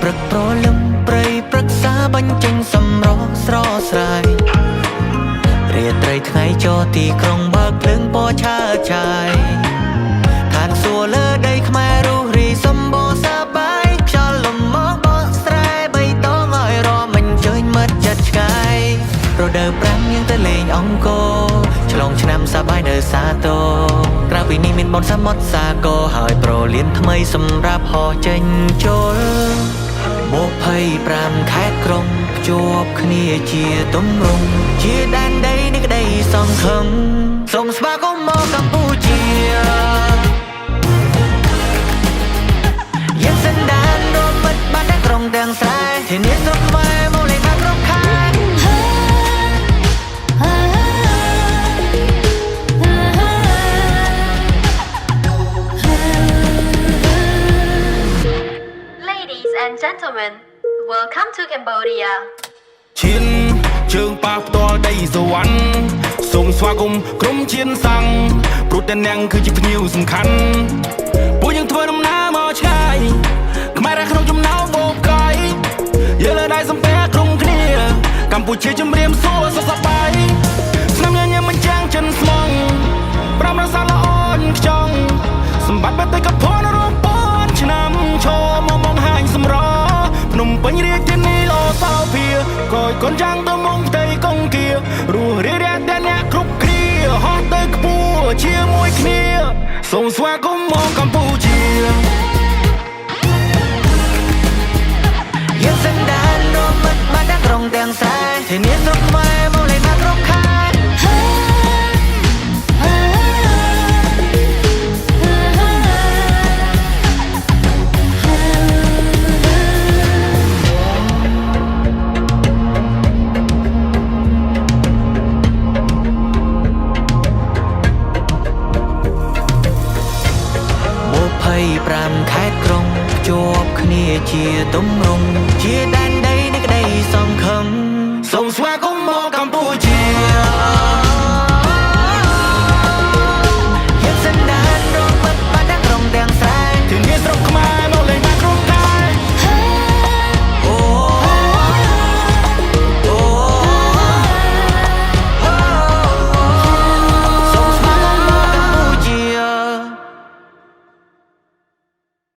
ព្រឹកប្រលឹមព្រៃព្រឹក្សាបញ្ចេញសម្រស់ស្រស់ស្រាយរាត្រីថ្ងៃចោទីក្រុងបើកភ្លើងពណ៌ឆើតឆាយឋានសួគ៌លើដីខ្មែររុះរីសម្បូរសប្បាយខ្យល់លំមកបកស្រែបៃតងឲ្យរំអញ្ជើញមិត្តចិត្តឆ្ងាយរដូវប្រាំងយើងទៅលេងអង្គរឆ្លងឆ្នាំសប្បាយនៅសាទរក្រៅពីនេះមានបនសមុទ្រសាគរហើយប្រលានថ្មីសម្រាប់ហោះចេញចូល25ខេត្តក្រុងភ្ជាប់គ្នាជាទម្រង់ជាដែនដីនៃក្តីសង្ឃឹមសូមស្វាគមន៍មកកម្ពុជាយើងសន្តានរួមមិត្តបានទាំងក្រុងទាំងស្រែធានាសុខខ្មែរមកលេងបានគ្រប់ខែAnd gentlemen, welcome to Cambodia. ឈានជើងប៉ះផ្ទាល់ដីសវណ្ណសូមស្វាគមន៍ក្រុមឈានសាំងព្រោះតែនាងគឺជាភ្ញៀវសំខាន់ពួកយើងធ្វើដំណើរមកឆ្ងាយខ្មែរនៅក្នុងចំណោមបូកកាយយើងលើដៃសំពះក្រុមគ្នាកម្ពុជាជំរាបសួរសុខសប្បាយស្នាមញញឹមមិនចាំងចិនស្មងប្រាំរសាល្អញខ្ចង់សម្បត្តិបេតិកភណ្ឌរួមពនឆ្នាំឈរមកហាញសម្រភ្នំពេញរាជធានីលោសោភាកយកូនចាំងទៅមុំផ្ទៃកុងគារស់រារាតែអ្នកគ្រប់គ្រាហោះទៅខ្ពស់ជាមួយគ្នាសូមស្វាគមន៍មកកម្ពុជាយើងសន្តានរួមមិត្តបានទាំងក្រុងទាំងស្រែធានាសុខខ្មែរមកលេងបានគ្រប់ខែ5ខេត្តក្រុងភ្ជាប់គ្នាជាទម្រង់ជាដែនដីនៃក្តីសង្ឃឹមសូមស្វាគមន៍មកកម្ពុជា